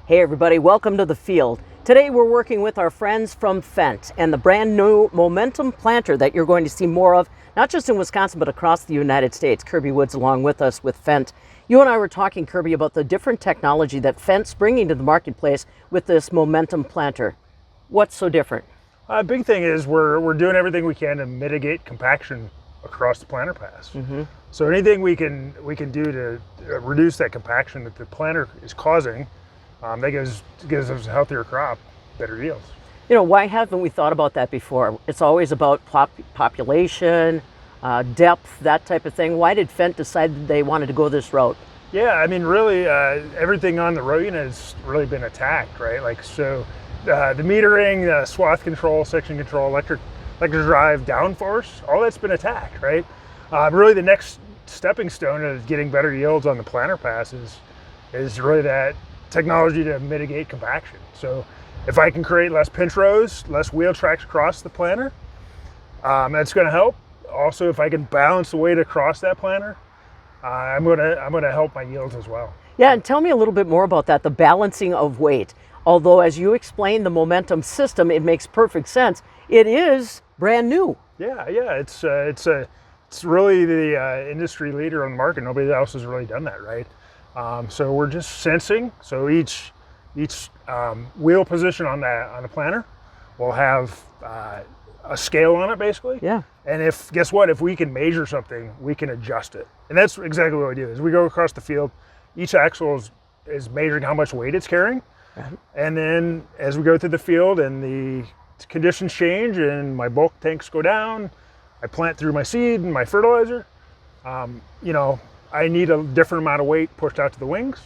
Hey everybody, welcome to the field. Today we're working with our friends from Fendt and the brand new Momentum planter that you're going to see more of, not just in Wisconsin, but across the United States. Kirby Woods along with us with Fendt. You and I were talking, Kirby, about the different technology that Fendt's bringing to the marketplace with this Momentum planter. What's so different? Big thing is we're doing everything we can to mitigate compaction across the planter pass. So anything we can do to reduce that compaction that the planter is causing, that gives us a healthier crop, better yields. You know, why haven't we thought about that before? It's always about population, depth, that type of thing. Why did Fendt decide that they wanted to go this route? Yeah, I mean, really, everything on the row unit has really been attacked, right? Like, so the metering, the swath control, section control, electric drive, downforce, all that's been attacked, right? Really, the next stepping stone is getting better yields on the planter passes is really that technology to mitigate compaction. So if I can create less pinch rows, less wheel tracks across the planter, that's going to help. Also, if I can balance the weight across that planter, I'm gonna help my yields as well. Yeah, and tell me a little bit more about that, the balancing of weight. Although, as you explained the Momentum system, it makes perfect sense. It is brand new. Yeah, it's really the industry leader on the market. Nobody else has really done that, right? So we're just sensing. So each wheel position on the planter will have a scale on it, basically. Yeah. And guess what? If we can measure something, we can adjust it. And that's exactly what we do. As we go across the field, each axle is measuring how much weight it's carrying. And then as we go through the field and the conditions change and my bulk tanks go down, I plant through my seed and my fertilizer, I need a different amount of weight pushed out to the wings.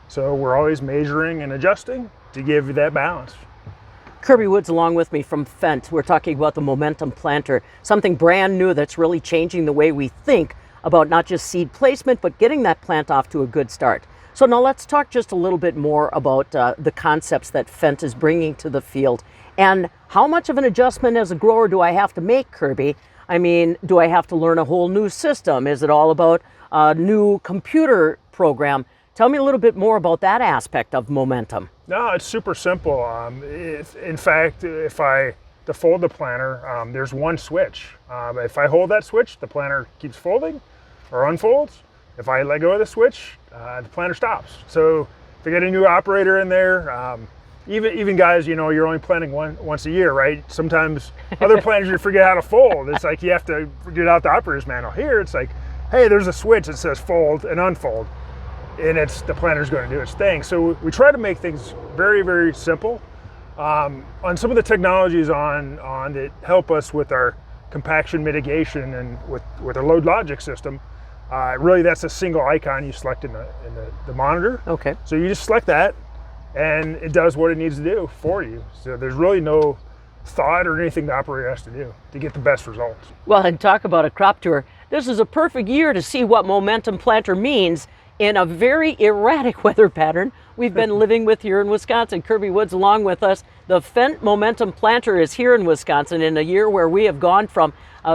So we're always measuring and adjusting to give you that balance. Kirby Woods along with me from Fendt. We're talking about the Momentum planter, something brand new that's really changing the way we think about not just seed placement, but getting that plant off to a good start. So now let's talk just a little bit more about the concepts that Fendt is bringing to the field. And how much of an adjustment as a grower do I have to make, Kirby? I mean, do I have to learn a whole new system? Is it all about a new computer program? Tell me a little bit more about that aspect of Momentum. No, it's super simple. In fact, if I defold the planter, there's one switch. If I hold that switch, the planter keeps folding or unfolds. If I let go of the switch, the planter stops. So if you get a new operator in there, even guys, you're only planting once a year, right? Sometimes other planters, you forget how to fold. It's like you have to get out the operator's manual. Here, it's like, hey, there's a switch that says fold and unfold, and the planter's going to do its thing. So we try to make things very, very simple. On some of the technologies on that help us with our compaction mitigation and with our load logic system, really that's a single icon you select in the monitor. Okay. So you just select that, and it does what it needs to do for you. So there's really no thought or anything the operator has to do to get the best results. Well, and talk about a crop tour. This is a perfect year to see what Momentum planter means in a very erratic weather pattern we've been living with here in Wisconsin. Kirby Woods along with us. The Fendt Momentum planter is here in Wisconsin in a year where we have gone from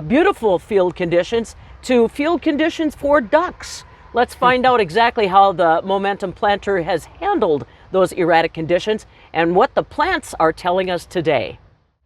beautiful field conditions to field conditions for ducks. Let's find out exactly how the Momentum planter has handled those erratic conditions and what the plants are telling us today.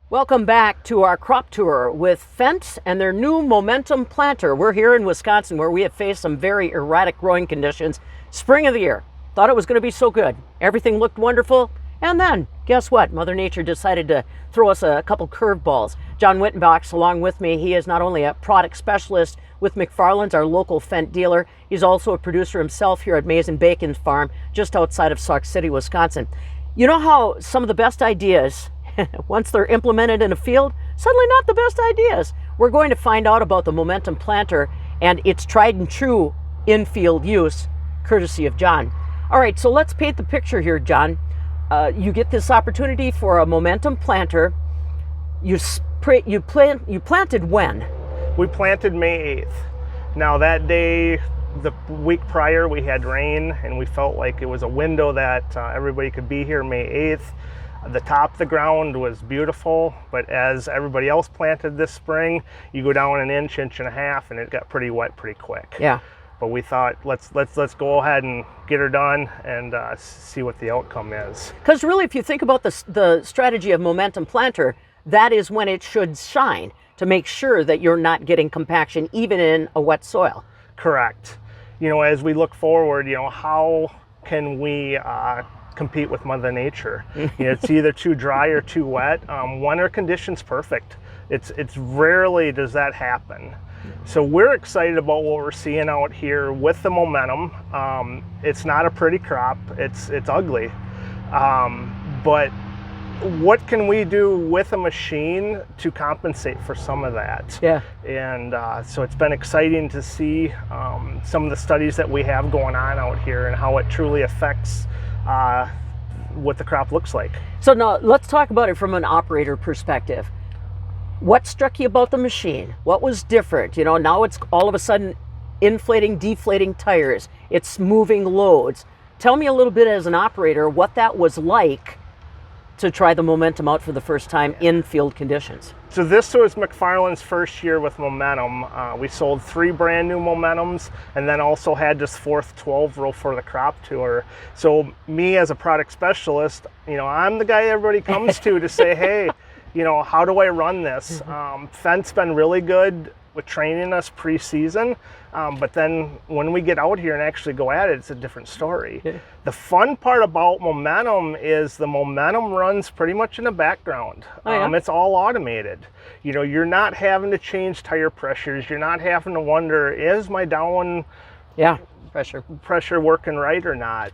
Welcome back to our crop tour with Fendt and their new Momentum planter. We're here in Wisconsin where we have faced some very erratic growing conditions. Spring of the year. Thought it was going to be so good. Everything looked wonderful. And then, guess what? Mother Nature decided to throw us a couple curveballs. John Wyttenbach along with me. He is not only a product specialist with McFarland's, our local Fendt dealer. He's also a producer himself here at Maize and Bacon's farm just outside of Sauk City, Wisconsin. You know how some of the best ideas, once they're implemented in a field, suddenly not the best ideas. We're going to find out about the Momentum planter and its tried and true in-field use, courtesy of John. All right, so let's paint the picture here, John. You get this opportunity for a Momentum planter. You planted when? We planted May 8th. Now that day, the week prior, we had rain, and we felt like it was a window that everybody could be here May 8th. The top of the ground was beautiful, but as everybody else planted this spring, you go down an inch and a half, and it got pretty wet pretty quick. Yeah. but we thought let's go ahead and get her done and see what the outcome is. Because really, if you think about the strategy of Momentum planter, that is when it should shine, to make sure that you're not getting compaction even in a wet soil. Correct. You know, as we look forward, you know, how can we compete with Mother Nature? You know, it's either too dry or too wet. When are conditions perfect? It's rarely does that happen. So we're excited about what we're seeing out here with the Momentum. It's not a pretty crop. It's ugly. But what can we do with a machine to compensate for some of that? Yeah. And so it's been exciting to see some of the studies that we have going on out here and how it truly affects what the crop looks like. So now let's talk about it from an operator perspective. What struck you about the machine? What was different? You know, now it's all of a sudden inflating, deflating tires. It's moving loads. Tell me a little bit as an operator what that was like to try the Momentum out for the first time in field conditions. So this was McFarland's first year with Momentum. We sold 3 brand new Momentums and then also had this 4th 12 row for the crop tour. So me as a product specialist, you know, I'm the guy everybody comes to say, hey, you know, how do I run this? Fendt's been really good with training us pre-season, but then when we get out here and actually go at it, it's a different story. Yeah. The fun part about Momentum is the Momentum runs pretty much in the background. Oh, yeah? It's all automated. You know, you're not having to change tire pressures. You're not having to wonder, is my down pressure working right or not?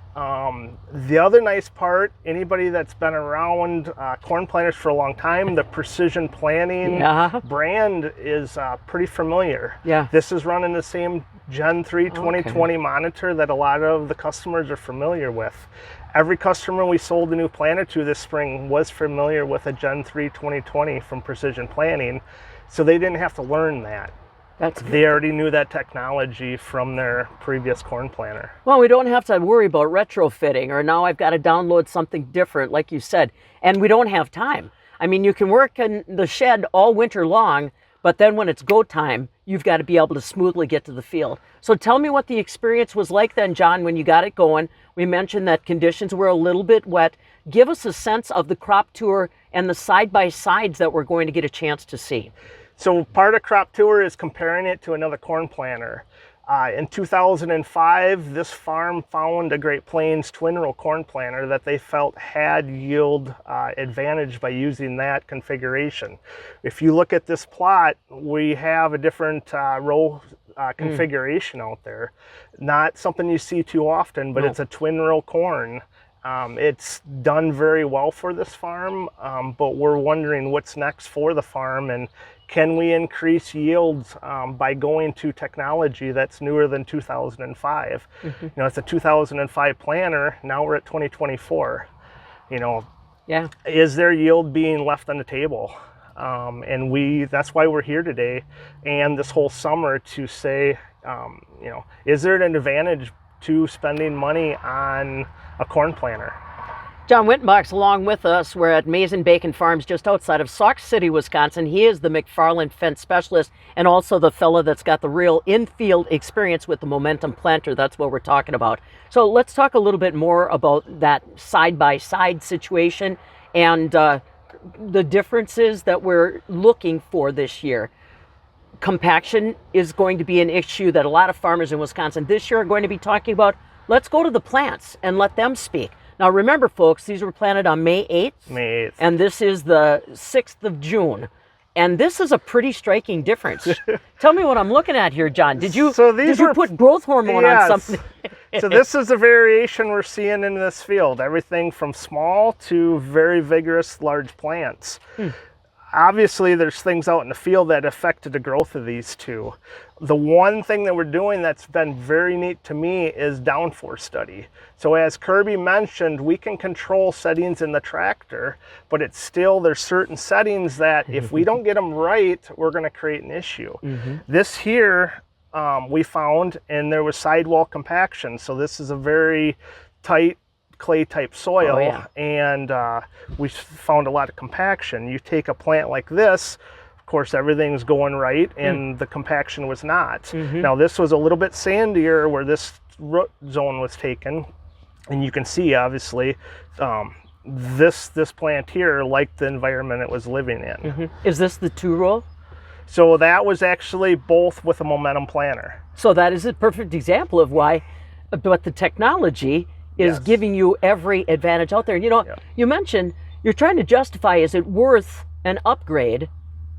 The other nice part, anybody that's been around corn planters for a long time, the Precision Planting brand is pretty familiar. Yeah. This is running the same Gen 3 2020 monitor that a lot of the customers are familiar with. Every customer we sold a new planter to this spring was familiar with a Gen 3 2020 from Precision Planting, so they didn't have to learn that. They already knew that technology from their previous corn planter. Well, we don't have to worry about retrofitting, or now I've got to download something different, like you said, and we don't have time. I mean, you can work in the shed all winter long, but then when it's go time, you've got to be able to smoothly get to the field. So tell me what the experience was like then, John, when you got it going. We mentioned that conditions were a little bit wet. Give us a sense of the crop tour and the side-by-sides that we're going to get a chance to see. So part of crop tour is comparing it to another corn planter. In 2005, this farm found a Great Plains twin row corn planter that they felt had yield advantage by using that configuration. If you look at this plot, we have a different row configuration out there. Not something you see too often, but it's a twin row corn. It's done very well for this farm, but we're wondering what's next for the farm, and can we increase yields by going to technology that's newer than 2005? You know, it's a 2005 planter. Now we're at 2024. You know, is there yield being left on the table? And that's why we're here today and this whole summer to say, you know, is there an advantage to spending money on a corn planter? John Wyttenbach's along with us. We're at Mason Bacon Farms just outside of Sauk City, Wisconsin. He is the McFarland Fendt specialist and also the fella that's got the real in-field experience with the Momentum planter. That's what we're talking about. So let's talk a little bit more about that side-by-side situation and the differences that we're looking for this year. Compaction is going to be an issue that a lot of farmers in Wisconsin this year are going to be talking about. Let's go to the plants and let them speak. Now remember, folks, these were planted on May 8th. May 8th. And this is the 6th of June. And this is a pretty striking difference. Tell me what I'm looking at here, John. Did you put growth hormone on something? So this is a variation we're seeing in this field. Everything from small to very vigorous large plants. Obviously, there's things out in the field that affected the growth of these two. The one thing that we're doing that's been very neat to me is downforce study. So as Kirby mentioned, we can control settings in the tractor, but it's still, there's certain settings that if we don't get them right, we're going to create an issue. This here we found, and there was sidewall compaction. So this is a very tight clay type soil, and we found a lot of compaction. You take a plant like this, course, everything's going right, and the compaction was not. Now, this was a little bit sandier where this root zone was taken, and you can see, obviously, this plant here liked the environment it was living in. Is this the 2-row? So that was actually both with a Momentum planter. So that is a perfect example of why, but the technology is giving you every advantage out there. And you know, you mentioned you're trying to justify, is it worth an upgrade?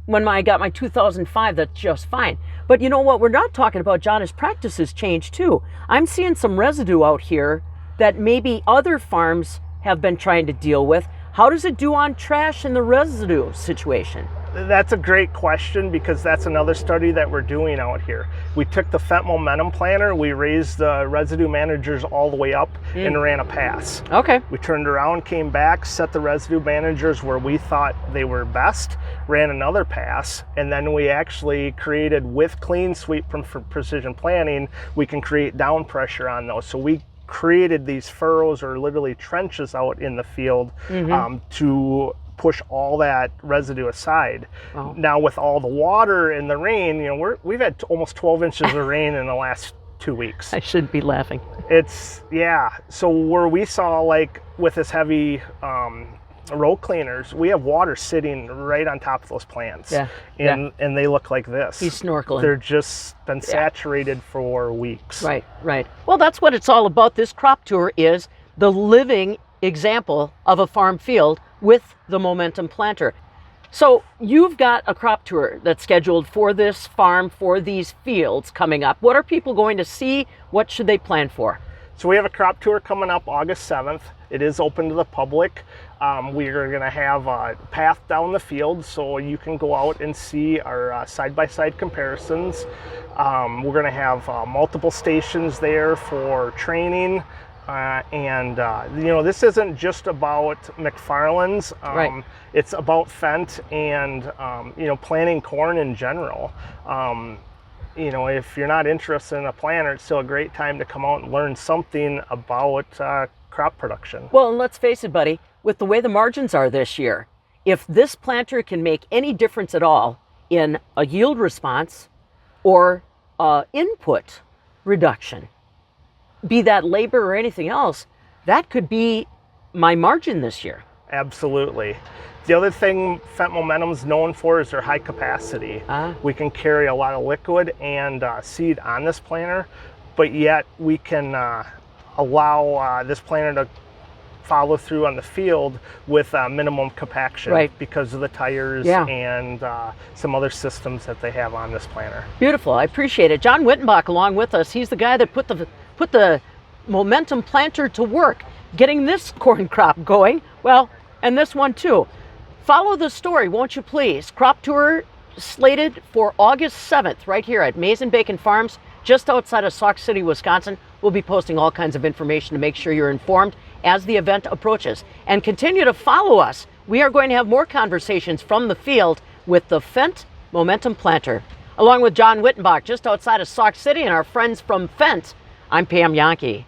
When I got my 2005, that's just fine. But you know what we're not talking about, John, is practices change too. I'm seeing some residue out here that maybe other farms have been trying to deal with. How does it do on trash in the residue situation? That's a great question, because that's another study that we're doing out here. We took the Fendt Momentum planter, we raised the residue managers all the way up and ran a pass. Okay. We turned around, came back, set the residue managers where we thought they were best, ran another pass, and then we actually created, with Clean Sweep from Precision Planting, we can create down pressure on those. So we created these furrows, or literally trenches, out in the field to push all that residue aside. Now, with all the water and the rain, you know, we've had almost 12 inches of rain in the last 2 weeks. I shouldn't be laughing. It's, so where we saw, like with this heavy row cleaners, we have water sitting right on top of those plants. And they look like this. He's snorkeling. They're just been saturated for weeks. Right. Well, that's what it's all about. This crop tour is the living example of a farm field with the Momentum planter. So you've got a crop tour that's scheduled for this farm, for these fields coming up. What are people going to see? What should they plan for? So we have a crop tour coming up August 7th. It is open to the public. We are going to have a path down the field, so you can go out and see our side-by-side comparisons. We're going to have multiple stations there for training. You know, this isn't just about McFarland's. It's about Fendt and, you know, planting corn in general. You know, if you're not interested in a planter, it's still a great time to come out and learn something about crop production. Well, and let's face it, buddy, with the way the margins are this year, if this planter can make any difference at all in a yield response or input reduction, be that labor or anything else, that could be my margin this year. Absolutely. The other thing Fendt Momentum's known for is their high capacity. We can carry a lot of liquid and seed on this planter, but yet we can allow this planter to follow through on the field with minimum compaction because of the tires and some other systems that they have on this planter. Beautiful. I appreciate it. John Wyttenbach along with us. He's the guy that put the Momentum planter to work, getting this corn crop going. Well, and this one too. Follow the story, won't you please? Crop tour slated for August 7th right here at Maize and Bacon Farms, just outside of Sauk City, Wisconsin. We'll be posting all kinds of information to make sure you're informed as the event approaches. And continue to follow us. We are going to have more conversations from the field with the Fendt Momentum planter. Along with John Wyttenbach, just outside of Sauk City, and our friends from Fendt, I'm Pam Yankee.